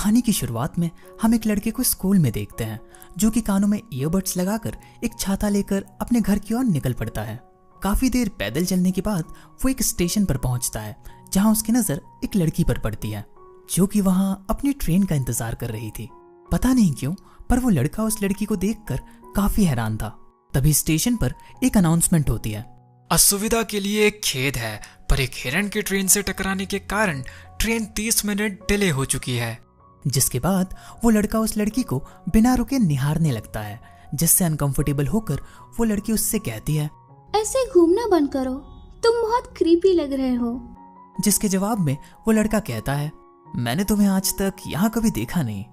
कहानी की शुरुआत में हम एक लड़के को स्कूल में देखते हैं जो कि कानों में ईयरबड्स लगाकर एक छाता लेकर अपने घर की ओर निकल पड़ता है। काफी देर पैदल चलने के बाद वो एक स्टेशन पर पहुंचता है जहां उसकी नजर एक लड़की पर पड़ती है जो कि वहां अपनी ट्रेन का इंतजार कर रही थी। पता नहीं क्यों पर वो लड़का उस लड़की को देखकर काफी हैरान था। तभी स्टेशन पर एक अनाउंसमेंट होती है। असुविधा के लिए एक खेद है, पर एक हिरण की ट्रेन से टकराने के कारण ट्रेन 30 मिनट डिले हो चुकी है। जिसके बाद वो लड़का उस लड़की को बिना रुके निहारने लगता है, जिससे अनकंफर्टेबल होकर वो लड़की उससे कहती है, ऐसे घूमना बंद करो, तुम बहुत क्रीपी लग रहे हो। जिसके जवाब में वो लड़का कहता है, मैंने तुम्हें आज तक यहाँ कभी देखा नहीं।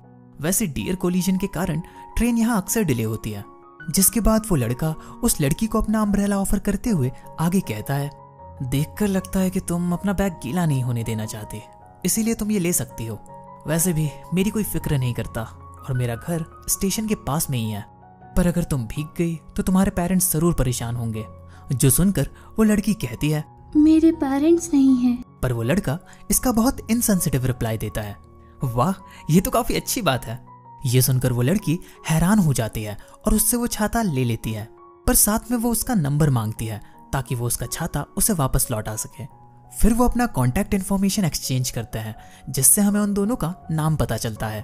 वैसे डियर कोलिजन के कारण ट्रेन यहाँ अक्सर डिले होती है। जिसके बाद वो लड़का उस लड़की को अपना अम्ब्रेला ऑफर करते हुए आगे कहता है, देखकर लगता है कि तुम अपना बैग गीला नहीं होने देना चाहते, इसीलिए तुम ये ले सकती हो। वैसे भी मेरी कोई फिक्र नहीं करता और मेरा घर स्टेशन के पास में ही है, पर अगर तुम भीग गई तो तुम्हारे पेरेंट्स जरूर परेशान होंगे। जो सुनकर वो लड़की कहती है, मेरे पेरेंट्स नहीं हैं। पर वो लड़का इसका बहुत इनसेंसिटिव रिप्लाई देता है। वाह, ये तो काफी अच्छी बात है। ये सुनकर वो लड़की हैरान हो जाती है और उससे वो छाता ले लेती है, पर साथ में वो उसका नंबर मांगती है ताकि वो उसका छाता उसे वापस लौटा सके। फिर वो अपना कॉन्टैक्ट इन्फॉर्मेशन एक्सचेंज करते हैं, जिससे हमें उन दोनों का नाम पता चलता है।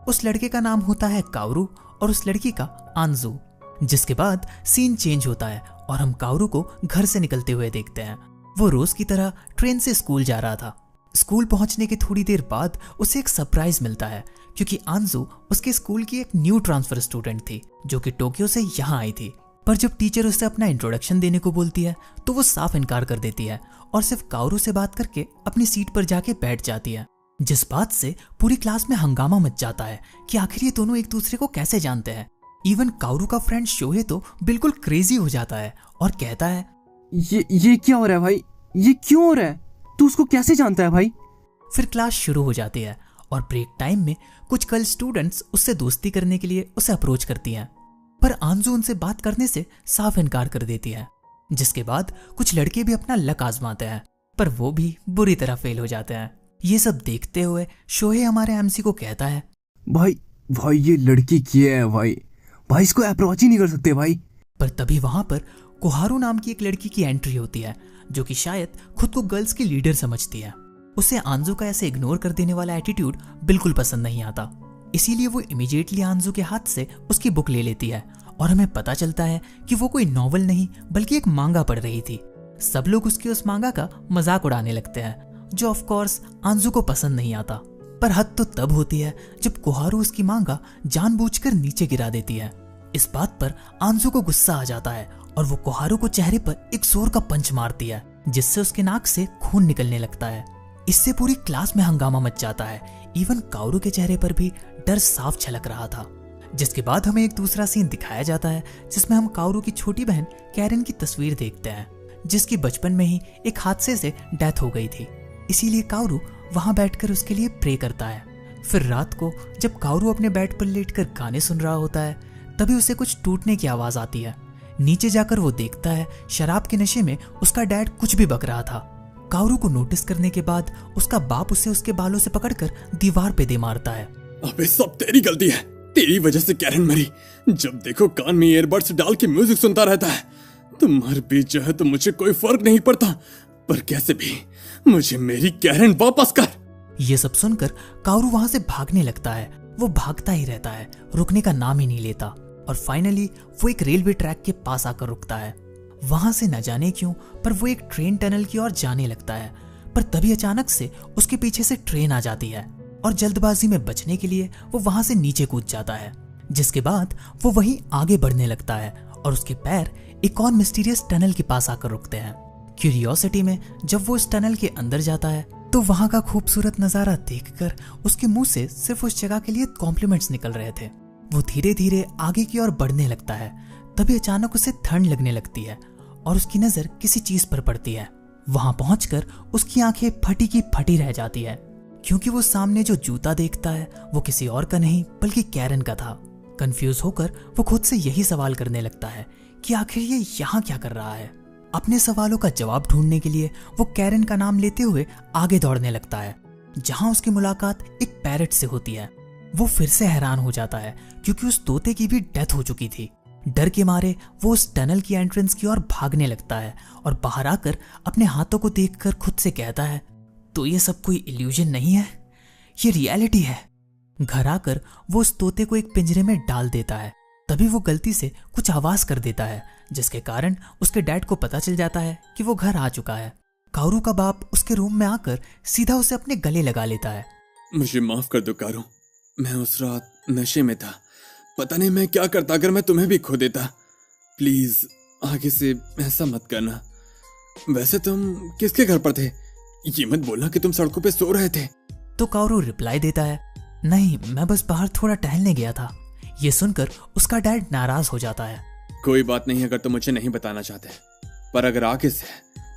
उस लड़के का नाम होता है काउरू और उस लड़की का आंजू। जिसके बाद सीन चेंज होता है और हम काउरू को घर से निकलते हुए देखते हैं। वो रोज की तरह ट्रेन से स्कूल जा रहा था। स्कूल पहुंचने के थोड़ी देर बाद उसे एक सरप्राइज मिलता है, क्योंकि आंजू उसके स्कूल की एक न्यू ट्रांसफर स्टूडेंट थी जो कि टोक्यो से यहाँ आई थी। पर जब टीचर उसे अपना इंट्रोडक्शन देने को बोलती है तो वो साफ इनकार कर देती है और सिर्फ काउरू से बात करके अपनी सीट पर जाके बैठ जाती है। जिस बात से पूरी क्लास में हंगामा मच जाता है कि आखिर ये दोनों एक दूसरे को कैसे जानते हैं। इवन काउरू का फ्रेंड शोहे तो बिल्कुल क्रेजी हो जाता है और कहता है, ये क्या हो रहा है भाई, ये क्यों हो रहा है, तू उसको कैसे जानता है भाई। फिर क्लास शुरू हो जाती है और ब्रेक टाइम में कुछ गर्ल स्टूडेंट्स उससे दोस्ती करने के लिए उसे अप्रोच करती हैं, पर आंजू उनसे बात करने से साफ इनकार कर देती है। जिसके बाद कुछ लड़के भी अपना लक आजमाते हैं, पर वो भी बुरी तरह फेल हो जाते हैं। ये सब देखते हुए शोहे हमारे एमसी को कहता है, भाई ये लड़की क्या है भाई इसको अप्रोच ही नहीं कर सकते भाई। पर तभी वहां पर कोहारू नाम की एक लड़की की एंट्री होती है जो कि शायद खुद को गर्ल्स की लीडर समझती है। उसे आंजू का ऐसे इग्नोर कर देने वाला एटीट्यूड बिल्कुल पसंद नहीं आता, इसीलिए वो इमीडिएटली आंजू के हाथ से उसकी बुक ले लेती है और हमें पता चलता है कि वो कोई नॉवल नहीं बल्कि एक मांगा पढ़ रही थी। सब लोग उसके उस मांगा का मजाक उड़ाने लगते हैं, जो ऑफ कोर्स आंजू को पसंद नहीं आता। पर हद तो तब होती है जब कोहारू उसकी मांगा जानबूझकर नीचे गिरा देती है। इस बात पर आंजू को गुस्सा आ जाता है और वो कोहारू को चेहरे पर एक जोर का पंच मारती है, जिससे उसके नाक से खून निकलने लगता है। इससे पूरी क्लास में हंगामा मच जाता है। इवन काउरू के चेहरे पर भी डर साफ झलक रहा था। जिसके बाद हमें एक दूसरा सीन दिखाया जाता है जिसमें हम काउरू की छोटी बहन कैरन की तस्वीर देखते हैं, जिसकी बचपन में ही एक हादसे से डेथ हो गई थी। इसीलिए काउरू वहां बैठकर उसके लिए प्रे करता है। फिर रात को जब काउरू अपने बेड पर लेटकर गाने सुन रहा होता है, तभी उसे कुछ टूटने की आवाज आती है। नीचे जाकर वो देखता है शराब के नशे में उसका डैड कुछ भी बक रहा था। काउरू को नोटिस करने के बाद उसका बाप उसे उसके बालों से पकड़कर दीवार पे दे मारता है। अबे सब तेरी गलती है, तेरी वजह से कैरन मरी। जब देखो कान में ईयरबड्स डाल के म्यूजिक सुनता रहता है। तुम मर भी जाए तो मुझे कोई फर्क नहीं पड़ता, पर कैसे भी मुझे मेरी कैरन वापस कर। ये सब सुनकर काउरू वहां से भागने लगता है। वो भागता ही रहता है, रुकने का नाम ही नहीं लेता और फाइनली वो एक रेलवे ट्रैक के पास आकर रुकता है। वहां से न जाने क्यों पर वो एक ट्रेन टनल की ओर जाने लगता है, पर तभी अचानक से उसके पीछे से ट्रेन आ जाती है और जल्दबाजी में बचने के लिए वो वहां से नीचे कूद जाता है। जिसके बाद वो वहीं आगे बढ़ने लगता है और उसके पैर एक और मिस्टीरियस टनल के पास आकर रुकते हैं। क्यूरियोसिटी में जब वो इस टनल के अंदर जाता है तो वहां का खूबसूरत नजारा देखकर उसके मुंह से सिर्फ उस जगह के लिए कॉम्प्लीमेंट्स निकल रहे थे। वो धीरे धीरे आगे की ओर बढ़ने लगता है। तभी अचानक उसे ठंड लगने लगती है और उसकी नजर किसी चीज पर पड़ती है। वहां पहुंचकर उसकी आंखें फटी की फटी रह जाती है, क्योंकि वो सामने जो जूता देखता है वो किसी और का नहीं बल्कि कैरन का था। कंफ्यूज होकर वो खुद से यही सवाल करने लगता है कि आखिर ये यहाँ क्या कर रहा है। अपने सवालों का जवाब ढूंढने के लिए वो कैरन का नाम लेते हुए आगे दौड़ने लगता है। जहां उसकी मुलाकात एक पैरट से होती है। वो फिर से हैरान हो जाता है क्योंकि उस तोते की भी डेथ हो चुकी थी। डर के मारे वो उस टनल की एंट्रेंस की ओर भागने लगता है और बाहर आकर अपने हाथों को देखकर खुद से कहता है, तो ये सब कोई इल्यूजन नहीं है, ये रियलिटी है। घर आकर वो उस तोते को एक पिंजरे में डाल देता है। तभी वो गलती से कुछ आवाज कर देता है, जिसके कारण उसके डैड को पता चल जाता है कि वो घर आ चुका है। कारू का बाप उसके रूम में आकर सीधा उसे अपने गले लगा लेता है। मुझे माफ कर दो कारू, मैं उस रात नशे में था। पता नहीं मैं क्या करता अगर मैं तुम्हें भी खो देता। प्लीज आगे से ऐसा मत करना। वैसे तुम किसके घर पर थे? ये मत बोलना कि तुम सड़कों पे सो रहे थे। तो कारू रिप्लाई देता है, नहीं, मैं बस बाहर थोड़ा टहलने गया था। ये सुनकर उसका डैड नाराज हो जाता है। कोई बात नहीं अगर तुम मुझे नहीं बताना चाहते, पर अगर आगे से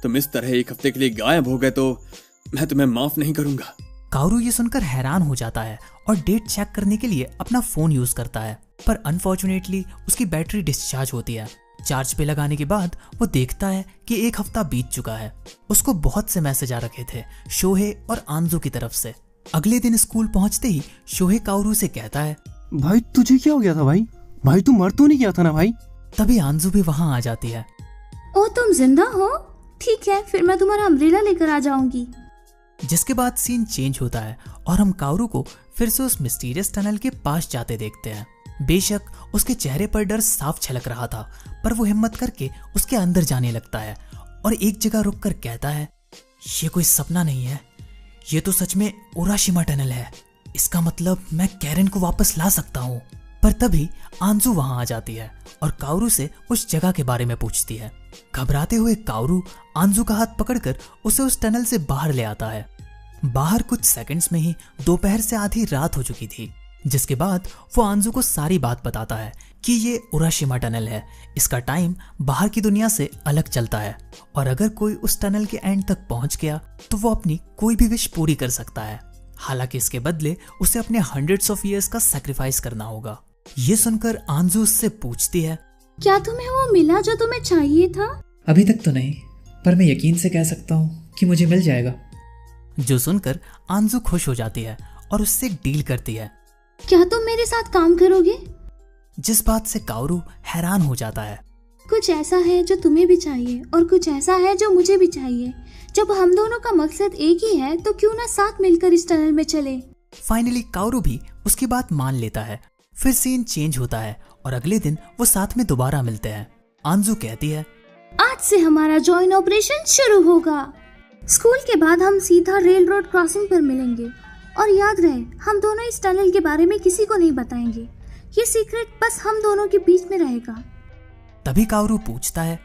तुम इस तरह एक हफ्ते के लिए गायब हो गए तो मैं तुम्हें माफ नहीं करूंगा। कारू ये सुनकर हैरान हो जाता है और डेट चेक करने के लिए अपना फोन यूज करता है, पर अनफॉर्चुनेटली उसकी बैटरी डिस्चार्ज होती है। चार्ज पे लगाने के बाद वो देखता है कि एक हफ्ता बीत चुका है। उसको बहुत से मैसेज आ रखे थे शोहे और आंजू की तरफ से। अगले दिन स्कूल पहुंचते ही शोहे कारू से कहता है, भाई तुझे क्या हो गया था भाई? भाई तू मर तो नहीं गया था ना भाई? तभी आंजू भी वहां आ जाती है। ओ तुम जिंदा हो? ठीक है, फिर मैं तुम्हारा अम्ब्रेला लेकर आ जाऊंगी। जिसके बाद सीन चेंज होता है और हम कारू को फिर से उस मिस्टीरियस टनल के पास जाते देखते हैं। बेशक उसके चेहरे पर डर साफ झलक रहा था, पर वो हिम्मत करके उसके अंदर जाने लगता है और एक जगह रुककर कहता है, ये कोई सपना नहीं है, ये तो सच में उराशिमा टनल है। इसका मतलब मैं कैरन को वापस ला सकता हूँ। पर तभी आंजू वहां आ जाती है और कारू से उस जगह के बारे में पूछती है। घबराते हुए कारू आंजू का हाथ पकड़कर उसे उस टनल से बाहर ले आता है। बाहर कुछ सेकंड्स में ही दोपहर से आधी रात हो चुकी थी, जिसके बाद वो आंजू को सारी बात बताता है कि ये उराशिमा टनल है। इसका टाइम बाहर की दुनिया से अलग चलता है और अगर कोई उस टनल के एंड तक पहुंच गया तो वो अपनी कोई भी विश पूरी कर सकता है। हालांकि इसके बदले उसे अपने हंड्रेड्स ऑफ ईयर्स का सैक्रिफाइस करना होगा। ये सुनकर आंजू उससे पूछती है, क्या तुम्हें वो मिला जो तुम्हें चाहिए था? अभी तक तो नहीं, पर मैं यकीन से कह सकता हूँ कि मुझे मिल जाएगा। जो सुनकर आंजू खुश हो जाती है और उससे डील करती है। क्या तुम मेरे साथ काम करोगे? जिस बात से कारू हैरान हो जाता है। कुछ ऐसा है जो तुम्हें भी चाहिए और कुछ ऐसा है जो मुझे भी चाहिए। जब हम दोनों का मकसद एक ही है तो क्यों ना साथ मिलकर इस टनल में चले। फाइनली कारू भी उसकी बात मान लेता है। फिर सीन चेंज होता है और अगले दिन वो साथ में दोबारा मिलते हैं। आंजू कहती है, आज से हमारा जॉइंट ऑपरेशन शुरू होगा। स्कूल के बाद हम सीधा रेल रोड क्रॉसिंग पर मिलेंगे और याद रहे हम दोनों इस टनल के बारे में किसी को नहीं बताएंगे। ये सीक्रेट बस हम दोनों के बीच में रहेगा। तभी कारू पूछता है,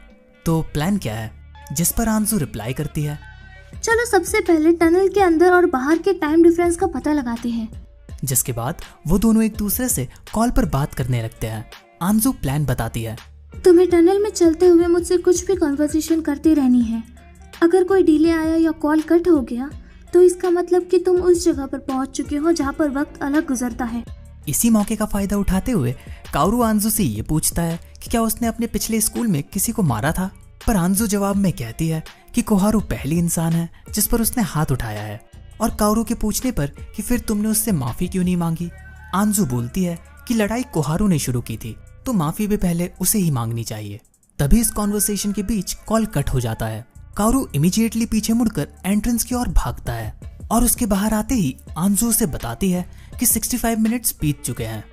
तो प्लान क्या है? जिस पर आंजू रिप्लाई करती है, चलो सबसे पहले टनल के अंदर और बाहर के टाइम डिफरेंस का पता लगाते हैं। जिसके बाद वो दोनों एक दूसरे से कॉल पर बात करने लगते हैं। आंजू प्लान बताती है, तुम्हें टनल में चलते हुए मुझसे कुछ भी कन्वर्सेशन करती रहनी है। अगर कोई डिले आया या कॉल कट हो गया तो इसका मतलब कि तुम उस जगह पर पहुंच चुके हो जहां पर वक्त अलग गुजरता है। इसी मौके का फायदा उठाते हुए कारू आंजू से ये पूछता है कि क्या उसने अपने पिछले स्कूल में किसी को मारा था। पर आंजू जवाब में कहती है कि कोहारू पहली इंसान है जिस पर उसने हाथ उठाया है। और कारू के पूछने पर कि फिर तुमने उससे माफी क्यों नहीं मांगी, आंजू बोलती है कि लड़ाई कोहारू ने शुरू की थी तो माफी भी पहले उसे ही मांगनी चाहिए। तभी इस कॉन्वर्सेशन के बीच कॉल कट हो जाता है। कारू इमीडिएटली पीछे मुड़कर एंट्रेंस की ओर भागता है और उसके बाहर आते ही आंजू उसे बताती है कि 65 मिनट्स बीत चुके हैं।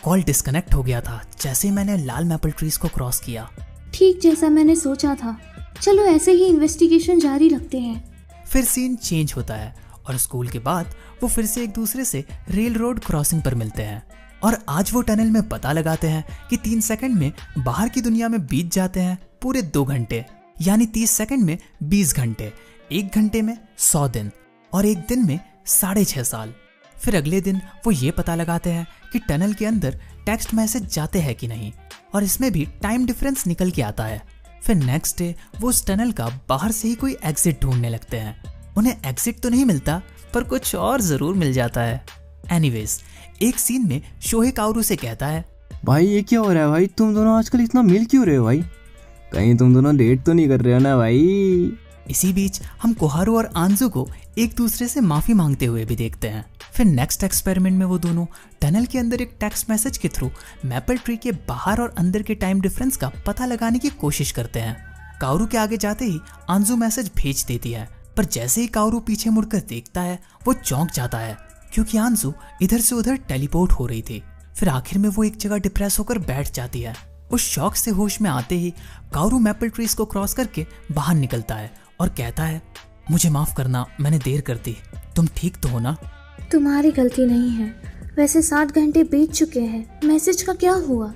कॉल डिस्कनेक्ट हो गया था जैसे ही मैंने लाल मैपल ट्रीज को क्रॉस किया। ठीक जैसा मैंने सोचा था। चलो ऐसे ही इन्वेस्टिगेशन जारी रखते हैं। फिर सीन चेंज होता है और स्कूल के बाद वो फिर से एक दूसरे से रेल रोड क्रॉसिंग पर मिलते हैं और आज वो टनल में पता लगाते हैं कि 3 सेकंड में बाहर की दुनिया में बीत जाते हैं पूरे 2 घंटे, यानी 30 सेकंड में 20 घंटे, 1 घंटे में 100 दिन और 1 दिन में 6.5 साल। फिर अगले दिन वो ये पता लगाते हैं कि टनल के अंदर टेक्स्ट मैसेज जाते हैं कि नहीं और इसमें भी टाइम डिफरेंस निकल के आता है। फिर नेक्स्ट डे वो उस टनल का बाहर से ही कोई एग्जिट ढूंढने लगते हैं। उन्हें एग्जिट तो नहीं मिलता पर कुछ और जरूर मिल जाता है। एनीवेज, एक सीन में शोहे कारू से कहता है, भाई ये क्या हो रहा है भाई? तुम दोनों आजकल इतना मिल क्यों रहे हो भाई? कहीं तुम दोनों डेट तो नहीं कर रहे हो ना भाई? इसी बीच हम कोहारू और आंजू को एक दूसरे से माफी मांगते हुए भी देखते हैं। फिर नेक्स्ट एक्सपेरिमेंट में वो दोनों टनल के अंदर एक टेक्स्ट मैसेज के थ्रू मैपल ट्री के बाहर और अंदर के टाइम डिफरेंस का पता लगाने की कोशिश करते हैं। काओरू के आगे जाते ही आंजू मैसेज भेज देती है, पर जैसे ही काओरू पीछे मुड़कर देखता है वो चौंक जाता है क्योंकि आंजू इधर से उधर टेलीपोर्ट हो रही थी। फिर आखिर में वो एक जगह डिप्रेस होकर बैठ जाती है। उस शॉक से होश में आते ही काओरू मैपल ट्रीज को क्रॉस करके बाहर निकलता है और कहता है, मुझे माफ करना, मैंने देर कर दी। तुम ठीक तो हो ना? तुम्हारी गलती नहीं है। वैसे 7 घंटे बीत चुके हैं, मैसेज का क्या हुआ?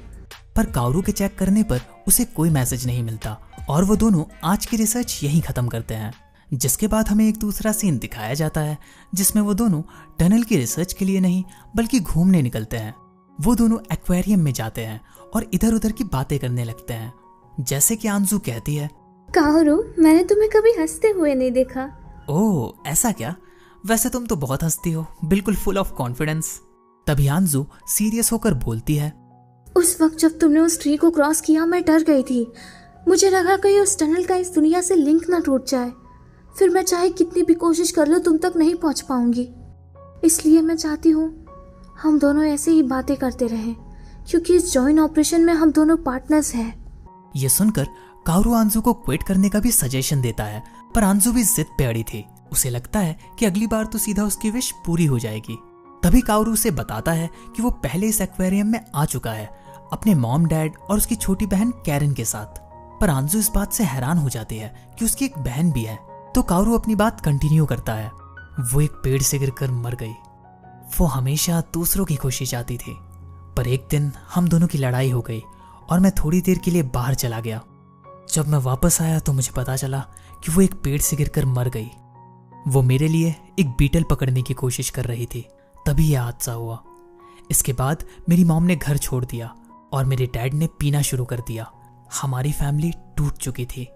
पर काओरू के चेक करने पर उसे कोई मैसेज नहीं मिलता और वो दोनों आज की रिसर्च यहीं खत्म करते हैं। जिसके बाद हमें एक दूसरा सीन दिखाया जाता है जिसमें वो दोनों टनल की रिसर्च के लिए नहीं बल्कि घूमने निकलते हैं। वो दोनों एक्वेरियम में जाते हैं और इधर उधर की बातें करने लगते हैं। जैसे कि आंजू कहती है, काओरू, मैंने तुम्हें कभी हंसते हुए नहीं देखा। ओह ऐसा क्या? वैसे तुम तो बहुत हंसती हो, बिल्कुल फुल ऑफ कॉन्फिडेंस। तभी आंजू सीरियस होकर बोलती है, उस वक्त जब तुमने उस ट्री को क्रॉस किया मैं डर गई थी। मुझे लगा कहीं उस टनल का इस दुनिया से लिंक ना टूट जाए। फिर मैं चाहे कितनी भी कोशिश कर लूं तुम तक नहीं पहुंच पाऊंगी। इसलिए मैं चाहती हूँ हम दोनों ऐसे ही बातें करते रहें, क्योंकि इस जॉइंट ऑपरेशन में हम दोनों पार्टनर्स हैं। ये सुनकर काओरू आंजू को क्विट करने का भी सजेशन देता है, पर आंजू भी जिद पे अड़ी थी। उसे लगता है कि अगली बार तो सीधा उसकी विश पूरी हो जाएगी। तभी काओरू उसे बताता है कि वो पहले इस एक्वेरियम में आ चुका है अपने मॉम, डैड और उसकी छोटी बहन कैरन के साथ। पर आंजू इस बात से हैरान हो जाती है कि उसकी एक बहन भी है। तो काओरू अपनी बात कंटिन्यू करता है, वो एक पेड़ से गिरकर मर गई। वो हमेशा दूसरों की खुशी चाहती थी, पर एक दिन हम दोनों की लड़ाई हो गई और मैं थोड़ी देर के लिए बाहर चला गया। जब मैं वापस आया तो मुझे पता चला कि वो एक पेड़ से गिरकर मर गई। वो मेरे लिए एक बीटल पकड़ने की कोशिश कर रही थी, तभी यह हादसा हुआ। इसके बाद मेरी मॉम ने घर छोड़ दिया और मेरे डैड ने पीना शुरू कर दिया। हमारी फैमिली टूट चुकी थी।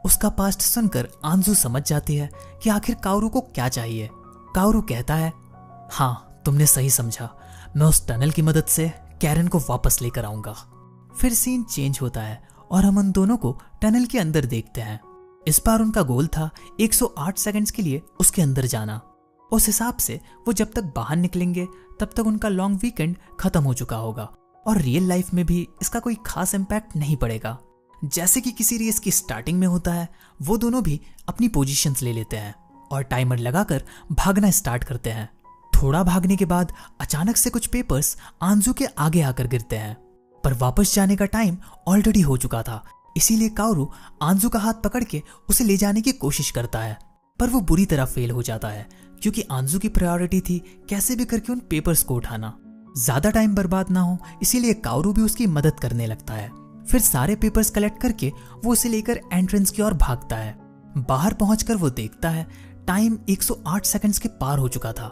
उसका पास्ट सुनकर आंजू समझ जाती है कि आखिर काओरू को क्या चाहिए। काओरू कहता है, हाँ तुमने सही समझा, मैं उस टनल की मदद से कैरन को वापस लेकर आऊंगा। फिर सीन चेंज होता है और हम उन दोनों को टनल के अंदर देखते हैं। इस बार उनका गोल था 108 सेकंड्स के लिए उसके अंदर जाना। उस हिसाब से वो जब तक बाहर निकलेंगे तब तक उनका लॉन्ग वीकेंड खत्म हो चुका होगा और रियल लाइफ में भी इसका कोई खास इम्पैक्ट नहीं पड़ेगा। जैसे कि किसी रेस की स्टार्टिंग में होता है, वो दोनों भी अपनी पोजीशंस ले लेते हैं और टाइमर लगाकर भागना स्टार्ट करते हैं। थोड़ा भागने के बाद अचानक से कुछ पेपर्स आंजू के आगे आकर गिरते हैं, पर वापस जाने का टाइम ऑलरेडी हो चुका था। इसीलिए काओरू आंजू का हाथ पकड़ के उसे ले जाने की कोशिश करता है, पर वो बुरी तरह फेल हो जाता है क्योंकि आंजू की प्रायोरिटी थी कैसे भी करके उन पेपर्स को उठाना। ज्यादा टाइम बर्बाद ना हो इसीलिए काओरू भी उसकी मदद करने लगता है। फिर सारे पेपर्स कलेक्ट करके वो उसे लेकर एंट्रेंस की ओर भागता है। बाहर पहुंचकर वो देखता है टाइम 108 सेकंड्स के पार हो चुका था।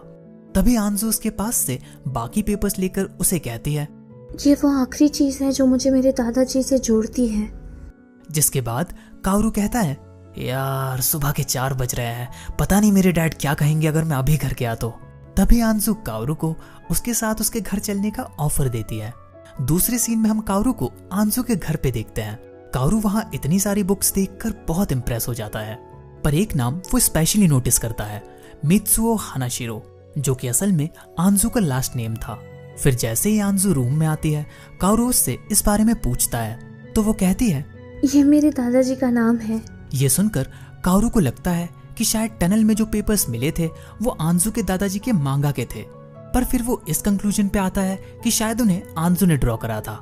तभी आंजू उसके पास से बाकी पेपर्स लेकर उसे कहती है, ये वो आखिरी चीज है जो मुझे मेरे दादाजी से जोड़ती है। जिसके बाद काओरू कहता है, यार सुबह के 4 बज रहे हैं, पता नहीं मेरे डैड क्या कहेंगे अगर मैं अभी घर गया तो। तभी आंजू काओरू को उसके साथ उसके घर चलने का ऑफर देती है। दूसरे सीन में हम काओरू को आंजू के घर पे देखते हैं। काओरू वहां इतनी सारी बुक्स देखकर बहुत इंप्रेस हो जाता है, पर एक नाम वो स्पेशली नोटिस करता है, मित्सुओ हानाशिरो, जो कि असल में आंजू का लास्ट नेम था। फिर जैसे ही आंजू रूम में आती है, काओरू उससे इस बारे में पूछता है तो वो कहती है, ये मेरे दादाजी का नाम है। ये सुनकर काओरू को लगता है कि शायद टनल में जो पेपर्स मिले थे वो आंजू के दादाजी के मांगा के थे, पर फिर वो इस कंक्लूजन पे आता है कि शायद उन्हें आंजू ने ड्रॉ करा था।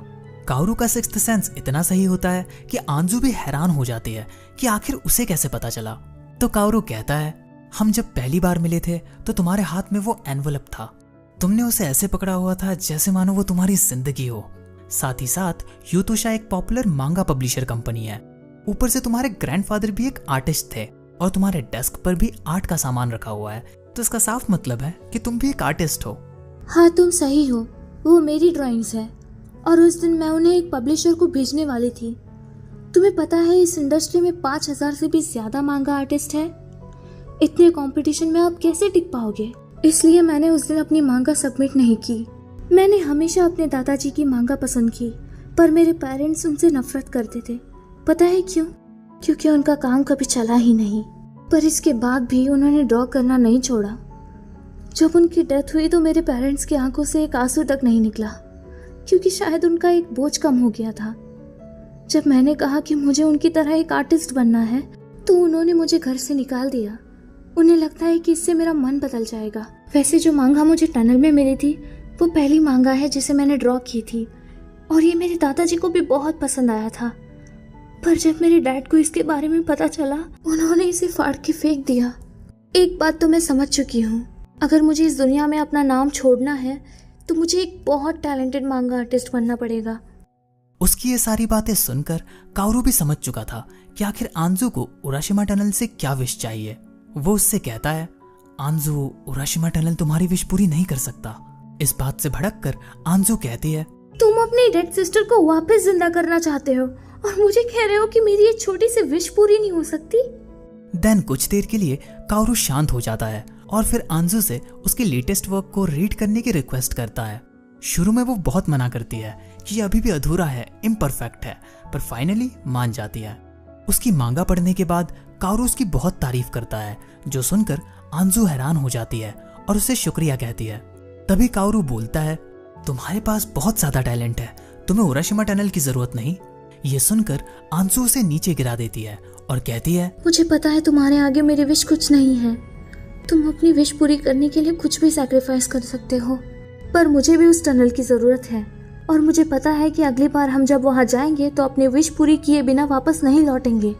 काओरू का सिक्स्थ सेंस इतना सही होता है कि आंजू भी हैरान हो जाती है कि आखिर उसे कैसे पता चला। तो काओरू कहता है, हम जब पहली बार मिले थे तो तुम्हारे हाथ में वो एनवलप था। तुमने उसे ऐसे पकड़ा हुआ था जैसे मानो वो तुम्हारी जिंदगी हो। साथ ही साथ यूतोशा एक पॉपुलर मांगा पब्लिशर कंपनी है। ऊपर से तुम्हारे ग्रैंडफादर भी एक आर्टिस्ट थे और तुम्हारे डेस्क पर भी आर्ट का सामान रखा हुआ है, तो इसका साफ मतलब है कि तुम भी एक आर्टिस्ट हो। हाँ तुम सही हो, वो मेरी ड्राइंग्स है और उस दिन मैं उन्हें एक पब्लिशर को भेजने वाली थी। तुम्हें पता है इस इंडस्ट्री में 5000 से भी ज्यादा मांगा आर्टिस्ट है। इतने कंपटीशन में आप कैसे टिक पाओगे? इसलिए मैंने उस दिन अपनी मांगा सबमिट नहीं की। मैंने हमेशा अपने दादाजी की मांगा पसंद की, पर मेरे पेरेंट्स उनसे नफरत करते थे। पता है क्यों? क्योंकि उनका काम कभी चला ही नहीं। पर इसके बाद भी उन्होंने ड्रॉ करना नहीं छोड़ा। जब उनकी डेथ हुई तो मेरे पेरेंट्स की आंखों से एक आंसू तक नहीं निकला, क्योंकि शायद उनका एक बोझ कम हो गया था। जब मैंने कहा कि मुझे उनकी तरह एक आर्टिस्ट बनना है तो उन्होंने मुझे घर से निकाल दिया। उन्हें लगता है कि इससे मेरा मन बदल जाएगा। वैसे जो मांगा मुझे टनल में मिली थी वो पहली मांगा है जिसे मैंने ड्रॉ की थी, और ये मेरे दादाजी को भी बहुत पसंद आया था। पर जब मेरे डैड को इसके बारे में पता चला, उन्होंने इसे फाड़ के फेंक दिया। एक बात तो मैं समझ चुकी हूँ, अगर मुझे इस दुनिया में अपना नाम छोड़ना है तो मुझे एक बहुत टैलेंटेड मांगा आर्टिस्ट बनना पड़ेगा। उसकी ये सारी बातें सुनकर काओरू भी समझ चुका था कि आखिर आंजू को उराशिमा टनल से क्या विश चाहिए। वो उससे कहता है, आंजू, उराशिमा टनल तुम्हारी विश पूरी नहीं कर सकता। इस बात से भड़ककर आंजू कहती है, तुम अपनी डेड सिस्टर को वापस जिंदा करना चाहते हो और मुझे कह रहे हो कि मेरी ये छोटी सी विश पूरी नहीं हो सकती। देन कुछ देर के लिए काओरू शांत हो जाता है और फिर आंजू से उसके लेटेस्ट वर्क को रीड करने की रिक्वेस्ट करता है। शुरू में वो बहुत मना करती है कि ये अभी भी अधूरा है, इम्परफेक्ट है, पर फाइनली मान जाती है। उसकी मांगा पढ़ने के बाद काओरू उसकी बहुत तारीफ करता है, जो सुनकर आंजू हैरान हो जाती है और उसे शुक्रिया कहती है। तभी काओरू बोलता है, तुम्हारे पास बहुत ज्यादा टैलेंट है, तुम्हें उराशिमा टनल की जरूरत नहीं। ये सुनकर आंजू उसे नीचे गिरा देती है और कहती है, मुझे पता है तुम्हारे आगे मेरी विश कुछ नहीं है। तुम अपनी विश पूरी करने के लिए कुछ भी सैक्रिफाइस कर सकते हो, पर मुझे भी उस टनल की जरूरत है और मुझे पता है कि अगली बार हम जब वहां जाएंगे तो अपनी विश पूरी किए बिना वापस नहीं लौटेंगे।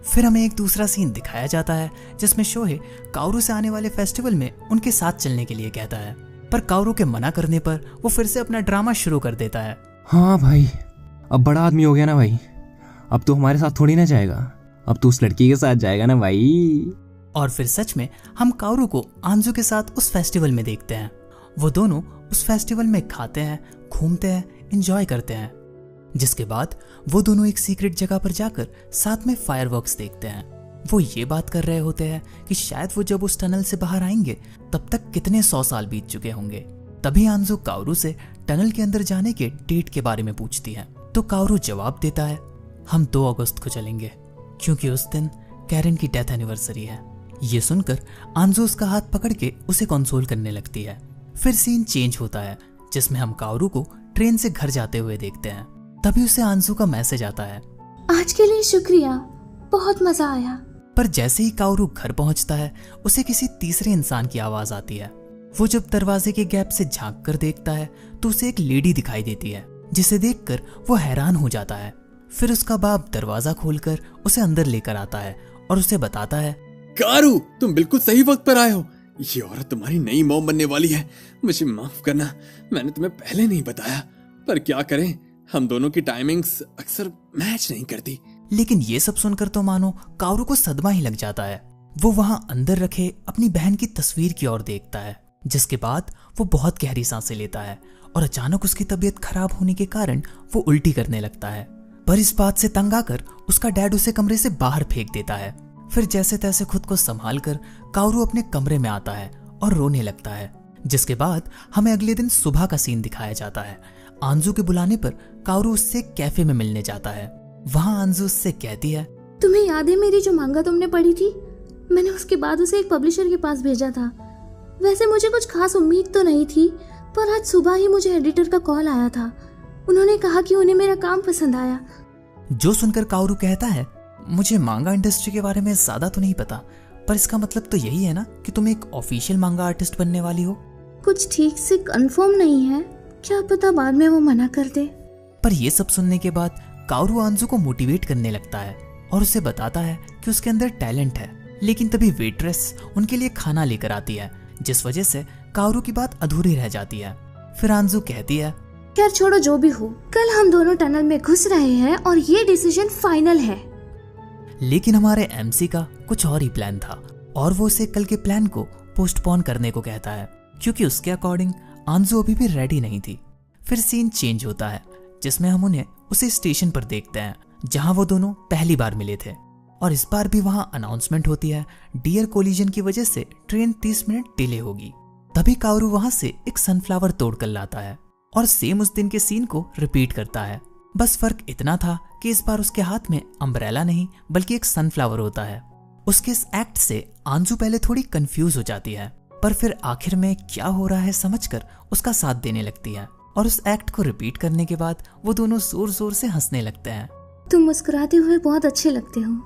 फिर हमें एक दूसरा सीन दिखाया जाता है जिसमें शोहे काओरू से आने वाले फेस्टिवल में उनके साथ चलने के लिए कहता है, पर काओरू के मना करने पर वो फिर से अपना ड्रामा शुरू कर देता है। हाँ भाई, अब बड़ा आदमी हो गया ना भाई, अब तो हमारे साथ थोड़ी ना जाएगा, अब तो उस लड़की के साथ जाएगा ना भाई। और फिर सच में हम काओरू को आंजू के साथ उस फेस्टिवल में देखते हैं। वो दोनों उस फेस्टिवल में खाते हैं, घूमते हैं, एंजॉय करते हैं, जिसके बाद वो दोनों एक सीक्रेट जगह पर जाकर साथ में फायरवर्क्स देखते हैं। वो ये बात कर रहे होते हैं कि शायद वो जब उस टनल से बाहर आएंगे तब तक कितने 100 साल बीत चुके होंगे। तभी आंजू काओरू से टनल के अंदर जाने के डेट के बारे में पूछती है, तो काओरू जवाब देता है, हम 2 अगस्त को चलेंगे, क्योंकि उस दिन कैरन की डेथ एनिवर्सरी है। ये सुनकर आंजू उसका हाथ पकड़ के उसे कंसोल करने लगती है। फिर सीन चेंज होता है जिसमें हम काओरू को ट्रेन से घर जाते हुए देखते हैं। तभी उसे आंजू का मैसेज आता है, आज के लिए शुक्रिया, बहुत मजा आया। पर जैसे ही काओरू घर पहुंचता है उसे किसी तीसरे इंसान की आवाज आती है। वो जब दरवाजे के गैप से झांक कर देखता है तो उसे एक लेडी दिखाई देती है, जिसे देखकर वो हैरान हो जाता है। फिर उसका बाप दरवाजा खोलकर उसे अंदर लेकर आता है और उसे बताता है, कारू, तुम बिल्कुल सही वक्त पर आए हो। ये औरत तुम्हारी नई मॉम बनने वाली है। मुझे माफ करना, मैंने तुम्हें पहले नहीं बताया, पर क्या करें, हम दोनों की टाइमिंग्स अक्सर मैच नहीं करती। लेकिन ये सब सुनकर तो मानो काओरू को सदमा ही लग जाता है। वो वहां अंदर रखे अपनी बहन की तस्वीर की ओर देखता है, जिसके बाद वो बहुत गहरी सांसें लेता है और अचानक उसकी तबीयत खराब होने के कारण वो उल्टी करने लगता है। पर इस बात से तंग आकर उसका डैड उसे कमरे से बाहर फेंक देता है। फिर जैसे तैसे खुद को संभाल कर काओरू अपने कमरे में आता है और रोने लगता है, जिसके बाद हमें अगले दिन सुबह का सीन दिखाया जाता है। आंजू के बुलाने पर काओरू उससे कैफे में मिलने जाता है। वहां आंजू उससे कहती है, तुम्हें याद है मेरी जो मांगा तुमने पढ़ी थी? मैंने उसके बाद उसे एक पब्लिशर के पास भेजा था। वैसे मुझे कुछ खास उम्मीद तो नहीं थी, पर आज सुबह ही मुझे एडिटर का कॉल आया था। उन्होंने कहा कि उन्हें मेरा काम पसंद आया। जो सुनकर काओरू कहता है, मुझे मांगा इंडस्ट्री के बारे में ज्यादा तो नहीं पता, पर इसका मतलब तो यही है ना कि तुम एक ऑफिशियल मांगा आर्टिस्ट बनने वाली हो? कुछ ठीक से कंफर्म नहीं है, क्या पता बाद में वो मना कर दे। पर ये सब सुनने के बाद काओरू आंजू को मोटिवेट करने लगता है और उसे बताता है कि उसके अंदर टैलेंट है। लेकिन तभी वेट्रेस उनके लिए खाना लेकर आती है, जिस वजह से काओरू की बात अधूरी रह जाती है। फिर आंजू कहती है, खैर छोड़ो, जो भी हो, कल हम दोनों टनल में घुस रहे हैं और ये डिसीजन फाइनल है। लेकिन हमारे एमसी का कुछ और ही प्लान था और वो उसे कल के प्लान को पोस्टपोन करने को कहता है, क्योंकि उसके अकॉर्डिंग आंजू अभी भी रेडी नहीं थी। फिर सीन चेंज होता है जिसमें हम उन्हें उसे स्टेशन पर देखते हैं जहां वो दोनों पहली बार मिले थे, और इस बार भी वहां अनाउंसमेंट होती है, डियर कोलिजन की वजह से ट्रेन 30 मिनट डिले होगी। तभी काओरू वहां से एक सनफ्लावर तोड़ कर लाता है और सेम उस दिन के सीन को रिपीट करता है। बस फर्क इतना था कि इस बार उसके हाथ में अम्ब्रेला नहीं बल्कि एक सनफ्लावर होता है। उसके इस एक्ट से आंजू पहले थोड़ी कंफ्यूज हो जाती है, पर फिर आखिर में क्या हो रहा है समझकर उसका साथ देने लगती है और उस एक्ट को रिपीट करने के बाद वो दोनों जोर जोर से हंसने लगते हैं। तुम मुस्कुराते हुए बहुत अच्छे लगते हो,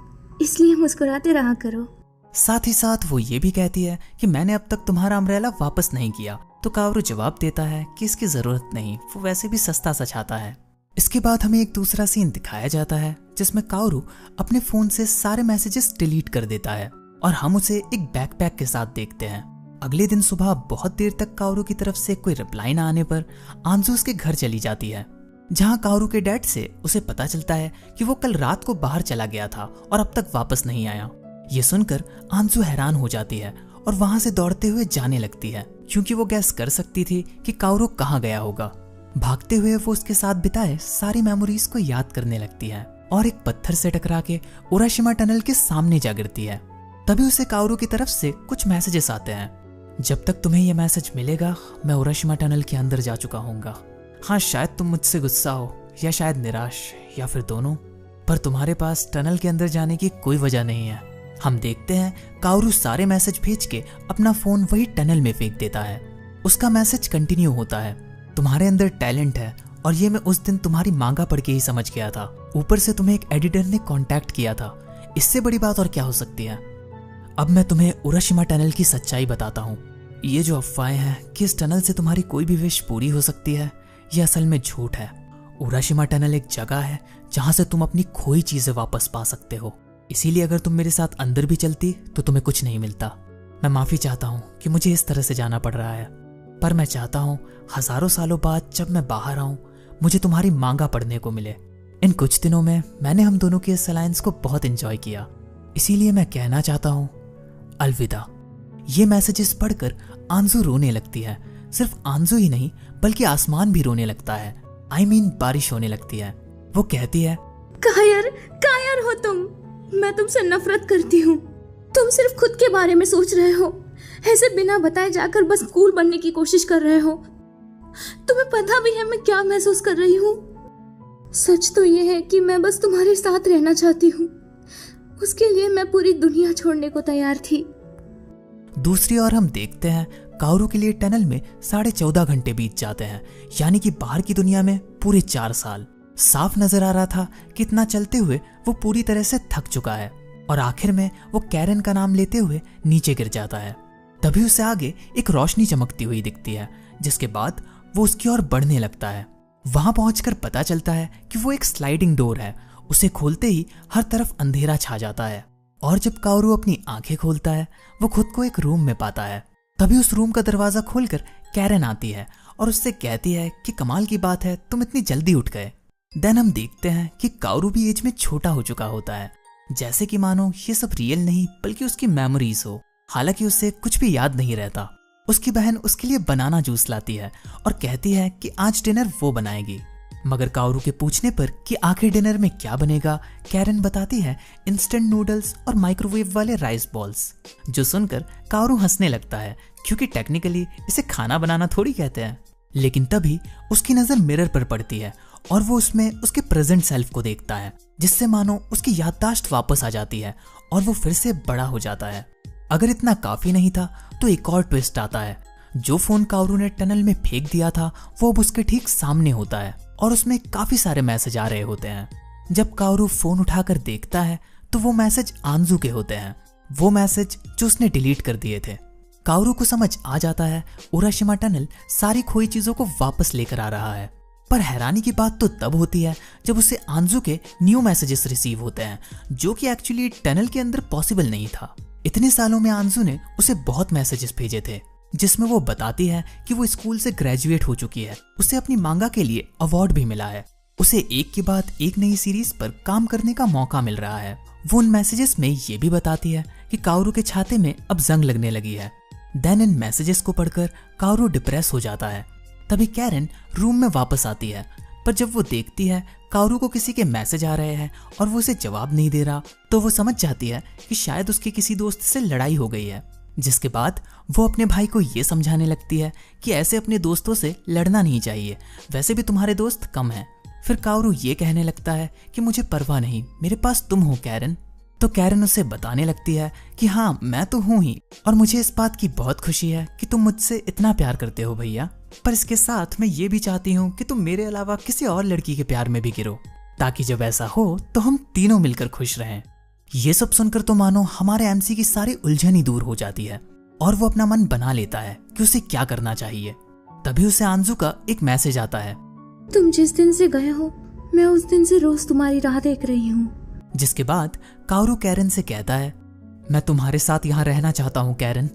इसलिए मुस्कुराते रहा करो। साथ ही साथ वो ये भी कहती है कि मैंने अब तक तुम्हारा अम्ब्रेला वापस नहीं किया। तो कावरू जवाब देता है कि इसकी जरूरत नहीं, वो वैसे भी सस्ता सा चाहता है। इसके बाद हमें एक दूसरा सीन दिखाया जाता है जिसमें कावरू अपने फोन से सारे मैसेजेस डिलीट कर देता है और हम उसे एक बैकपैक के साथ देखते हैं। अगले दिन सुबह बहुत देर तक कावरू की तरफ से कोई रिप्लाई ना आने पर आंजू उसके घर चली जाती है, जहां कावरू के डैड से उसे पता चलता है कि वो कल रात को बाहर चला गया था और अब तक वापस नहीं आया। ये सुनकर आंजू हैरान हो जाती है और वहां से दौड़ते हुए जाने लगती है, क्योंकि वो गैस कर सकती थी कि कावरू कहाँ गया होगा। भागते हुए वो उसके साथ बिताए सारी मेमोरीज को याद करने लगती है और एक पत्थर से टकरा के उराशिमा टनल के सामने जा गिरती है। तभी उसे कावरू की तरफ से कुछ मैसेजेस आते हैं। जब तक तुम्हें यह मैसेज मिलेगा मैं उराशिमा टनल के अंदर जा चुका हूँगा। हाँ, शायद तुम मुझसे गुस्सा हो या शायद निराश या फिर दोनों, पर तुम्हारे पास टनल के अंदर जाने की कोई वजह नहीं है। हम देखते हैं कावरू सारे मैसेज भेज के अपना फोन वही टनल में फेंक देता है। उसका मैसेज कंटिन्यू होता है, तुम्हारे अंदर टैलेंट है और ये मैं उस दिन तुम्हारी मांगा पढ़ के ही समझ गया था। ऊपर से तुम्हें एक एडिटर ने कांटेक्ट किया था, इससे बड़ी बात और क्या हो सकती है। अब मैं तुम्हें उराशिमा टनल की सच्चाई बताता हूँ। ये जो अफवाहें हैं कि इस टनल से तुम्हारी कोई भी विश पूरी हो सकती है, ये असल में झूठ है। उराशिमा टनल एक जगह है जहां से तुम अपनी खोई चीजें वापस पा सकते हो। इसीलिए अगर तुम मेरे साथ अंदर भी चलती तो तुम्हें कुछ नहीं मिलता। मैं माफी चाहता हूँ कि मुझे इस तरह से जाना पड़ रहा है, पर मैं चाहता हूँ हजारों सालों बाद जब मैं बाहर आऊं मुझे तुम्हारी मांगा पढ़ने को मिले। इन कुछ दिनों में मैंने हम दोनों के इस अलायंस को बहुत एंजॉय किया, इसीलिए मैं कहना चाहता हूँ अलविदा। ये मैसेजेस पढ़कर आंजू रोने लगती है। सिर्फ आंजू ही नहीं बल्कि आसमान भी रोने लगता है। बारिश होने लगती है। वो कहती है, कायर हो तुम, मैं तुमसे नफरत करती हूँ। तुम सिर्फ खुद के बारे में सोच रहे हो, ऐसे बिना बताए जाकर बस कूल बनने की कोशिश कर रहे हो। तुम्हें पता भी है मैं क्या महसूस कर रही हूँ। सच तो ये है कि मैं बस तुम्हारे साथ रहना चाहती हूँ। उसके लिए मैं पूरी दुनिया छोड़ने को तैयार थी। दूसरी ओर हम देखते हैं कावरू के लिए टनल में 14.5 घंटे बीत जाते हैं, यानी कि बाहर की दुनिया में पूरे 4 साल। साफ नजर आ रहा था कि इतना चलते हुए वो पूरी तरह से थक चुका है और आखिर में वो कैरन का नाम लेते हुए नीचे गिर जाता है। तभी उसे आगे एक रोशनी चमकती हुई दिखती है, जिसके बाद वो उसकी ओर बढ़ने लगता है। वहां पहुंचकर पता चलता है कि वो एक स्लाइडिंग डोर है। उसे खोलते ही हर तरफ अंधेरा छा जाता है और जब कावरू अपनी आंखें खोलता है वो खुद को एक रूम में पाता है। तभी उस रूम का दरवाजा खोलकर कैरन आती है और उससे कहती है कि कमाल की बात है तुम इतनी जल्दी उठ गए। देन हम देखते हैं कि कावरू भी एज में छोटा हो चुका होता है, जैसे कि मानो ये सब रियल नहीं बल्कि उसकी मेमोरीज हो। हालांकि उसे कुछ भी याद नहीं रहता। उसकी बहन उसके लिए बनाना जूस लाती है और कहती है कि आज डिनर वो बनाएगी। मगर कावरू के पूछने पर कि आखिर डिनर में क्या बनेगा, कैरन बताती है इंस्टेंट नूडल्स और माइक्रोवेव वाले राइस बॉल्स, जो सुनकर कावरू हंसने लगता है क्योंकि टेक्निकली इसे खाना बनाना थोड़ी कहते हैं। लेकिन तभी उसकी नजर मिरर पर पड़ती है और वो उसमें उसके प्रेजेंट सेल्फ को देखता है, जिससे मानो उसकी याददाश्त वापस आ जाती है और वो फिर से बड़ा हो जाता है। अगर इतना काफी नहीं था तो एक और ट्विस्ट आता है। जो फोन कावरू ने टनल में फेंक दिया था वो अब उसके ठीक सामने होता है और उसमें काफी सारे मैसेज आ रहे होते हैं। जब कावरू फोन उठाकर देखता है तो वो मैसेज आंजू के होते हैं, वो मैसेज जो उसने डिलीट कर दिए थे। कावरू को समझ आ जाता है उराशिमा टनल सारी खोई चीजों को वापस लेकर आ रहा है। पर हैरानी की बात तो तब होती है जब उसे आंजू के न्यू मैसेजेस रिसीव होते हैं, जो कि एक्चुअली टनल के अंदर पॉसिबल नहीं था। इतने सालों में आंजू ने उसे बहुत मैसेजेस भेजे थे, जिसमें वो बताती है कि वो स्कूल से ग्रेजुएट हो चुकी है। उसे अपनी मांगा के लिए अवार्ड भी मिला है। उसे एक के बाद एक नई सीरीज पर काम करने का मौका मिल रहा है। वो उन मैसेजेस में ये भी बताती है कि कावरू के छाते में अब जंग लगने लगी है। देन इन मैसेजेस को पढ़कर कावरू डिप्रेस हो जाता है। तभी कैरन रूम में वापस आती है, पर जब वो देखती है कावरू को किसी के मैसेज आ रहे हैं और वो उसे जवाब नहीं दे रहा, तो वो समझ जाती है कि शायद उसके किसी दोस्त से लड़ाई हो गई है। जिसके बाद वो अपने भाई को ये समझाने लगती है कि ऐसे अपने दोस्तों से लड़ना नहीं चाहिए, वैसे भी तुम्हारे दोस्त कम हैं। फिर कावरू ये कहने लगता है कि मुझे परवाह नहीं, मेरे पास तुम हो कैरन। तो कैरन उसे बताने लगती है कि हाँ मैं तो हूँ ही, और मुझे इस बात की बहुत खुशी है कि तुम मुझसे इतना प्यार करते हो भैया, पर इसके साथ मैं ये भी चाहती हूँ कि तुम मेरे अलावा किसी और लड़की के प्यार में भी गिरो, ताकि जब ऐसा हो तो हम तीनों मिलकर खुश रहें। ये सब सुनकर तो मानो हमारे एमसी की सारी उलझन ही दूर हो जाती है और वो अपना मन बना लेता है कि उसे क्या करना चाहिए। तभी उसे आंजू का एक मैसेज आता है। तुम जिस दिन से गए हो मैं उस दिन से रोज तुम्हारी राह देख रही हूँ। जिसके बाद काओरू कैरन से कहता है, मैं तुम्हारे साथ यहाँ रहना चाहता हूँ कैरन,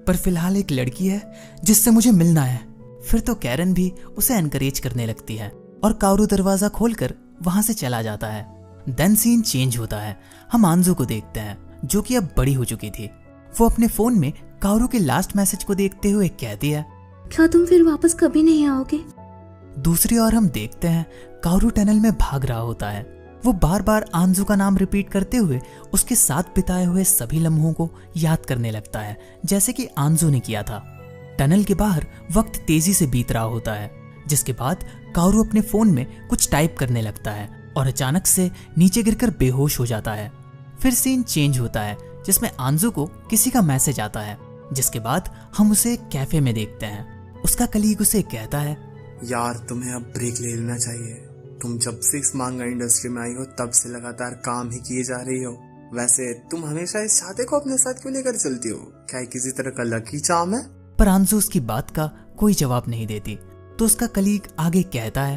पर फिलहाल एक लड़की है जिससे मुझे मिलना है। फिर तो कैरन भी उसे एनकरेज करने लगती है और काओरू दरवाजा खोलकर वहां से चला जाता है। देन सीन चेंज होता है। हम आंजू को देखते हैं जो कि अब बड़ी हो चुकी थी। वो अपने फोन में काओरू के लास्ट मैसेज को देखते हुए कहती है, क्या तुम फिर वापस कभी नहीं आओगे? दूसरी ओर हम देखते हैं काओरू टनल में भाग रहा होता है। वो बार बार आंजू का नाम रिपीट करते हुए उसके साथ बिताए हुए सभी लम्हों को याद करने लगता है, जैसे कि आंजू ने किया था। टनल के बाहर वक्त तेजी से बीत रहा होता है, जिसके बाद काओरू अपने फोन में कुछ टाइप करने लगता है और अचानक से नीचे गिरकर बेहोश हो जाता है। फिर सीन चेंज होता है जिसमें आंजू को किसी का मैसेज आता है, जिसके बाद हम उसे एक कैफे में देखते हैं। उसका कलीग उसे कहता है, यार तुम्हें अब ब्रेक ले लेना चाहिए। तुम जब से इस मांगा इंडस्ट्री में आई हो तब से लगातार काम ही किए जा रही हो। वैसे तुम हमेशा इस छाते को अपने साथ क्यों लेकर चलती हो? क्या ये किसी तरह का लकी चार्म है? पर आंजू उसकी बात का कोई जवाब नहीं देती। तो उसका कलीग आगे कहता है,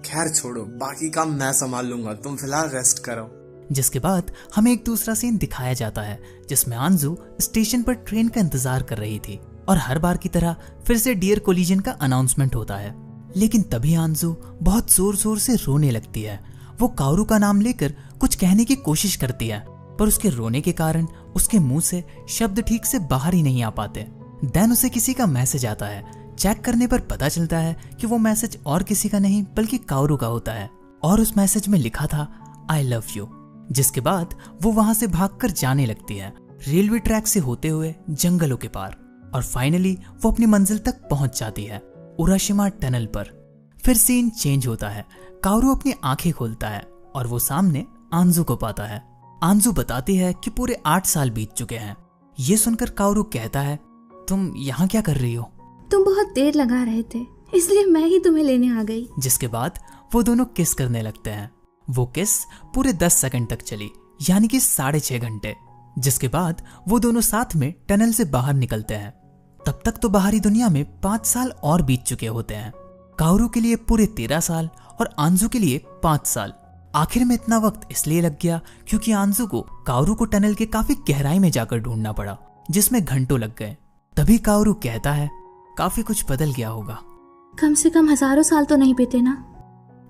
खैर छोड़ो, बाकी काम मैं संभाल लूंगा, तुम फिलहाल रेस्ट करो। जिसके बाद हमें एक दूसरा सीन दिखाया जाता है जिसमें आंजू स्टेशन पर ट्रेन का इंतजार कर रही थी और हर बार की तरह फिर से डियर कोलिजन का अनाउंसमेंट होता है। लेकिन तभी आंजू बहुत जोर जोर से रोने लगती है। वो काओरू का नाम लेकर कुछ कहने की कोशिश करती है, पर उसके रोने के कारण उसके मुंह से शब्द ठीक से बाहर ही नहीं आ पाते। देन उसे किसी का मैसेज आता है। चेक करने पर पता चलता है कि वो मैसेज और किसी का नहीं बल्कि काओरू का होता है और उस मैसेज में लिखा था, आई लव यू। जिसके बाद वो वहां से भागकर जाने लगती है, रेलवे ट्रैक से होते हुए जंगलों के पार, और फाइनली वो अपनी मंजिल तक पहुंच जाती है, उराशिमा टनल पर। फिर सीन चेंज होता है। काओरू अपनी आंखें खोलता है और वो सामने आंजू को पाता है। आंजू बताती है कि पूरे 8 साल बीत चुके हैं। ये सुनकर काओरू कहता है, तुम यहाँ क्या कर रही हो? तुम बहुत देर लगा रहे थे इसलिए मैं ही तुम्हें लेने आ गई। जिसके बाद वो दोनों किस करने लगते हैं। वो किस पूरे 10 सेकंड तक चली, यानी कि 6.5 घंटे। जिसके बाद वो दोनों साथ में टनल से बाहर निकलते हैं। तब तक तो बाहरी दुनिया में 5 साल और बीत चुके होते हैं। काओरू के लिए पूरे 13 साल और आंजू के लिए 5 साल। आखिर में इतना वक्त इसलिए लग गया क्योंकि आंजू को काओरू को टनल के काफी गहराई में जाकर ढूंढना पड़ा, जिसमें घंटों लग गए। तभी काओरू कहता है, काफी कुछ बदल गया होगा। कम से कम हजारों साल तो नहीं बीते ना।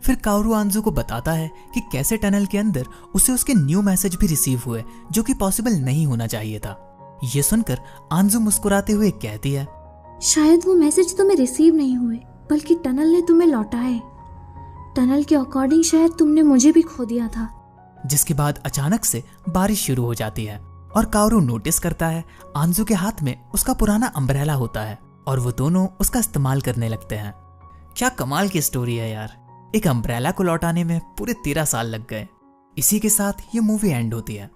फिर काओरू आंजू को बताता है कि कैसे टनल के अंदर उसे उसके न्यू मैसेज भी रिसीव हुए, जो कि पॉसिबल नहीं होना चाहिए था। ये सुनकर आंजू मुस्कुराते हुए कहती है, शायद वो मैसेज तुम्हें रिसीव नहीं हुए बल्कि टनल ने तुम्हें लौटाए। टनल के अकॉर्डिंग शायद तुमने मुझे भी खो दिया था। जिसके बाद अचानक से बारिश शुरू हो जाती है और काओरू नोटिस करता है आंजू के हाथ में उसका पुराना अम्ब्रेला होता है और वो दोनों उसका इस्तेमाल करने लगते हैं। क्या कमाल की स्टोरी है यार। एक अम्ब्रेला को लौटाने में पूरे 13 साल लग गए। इसी के साथ ये मूवी एंड होती है।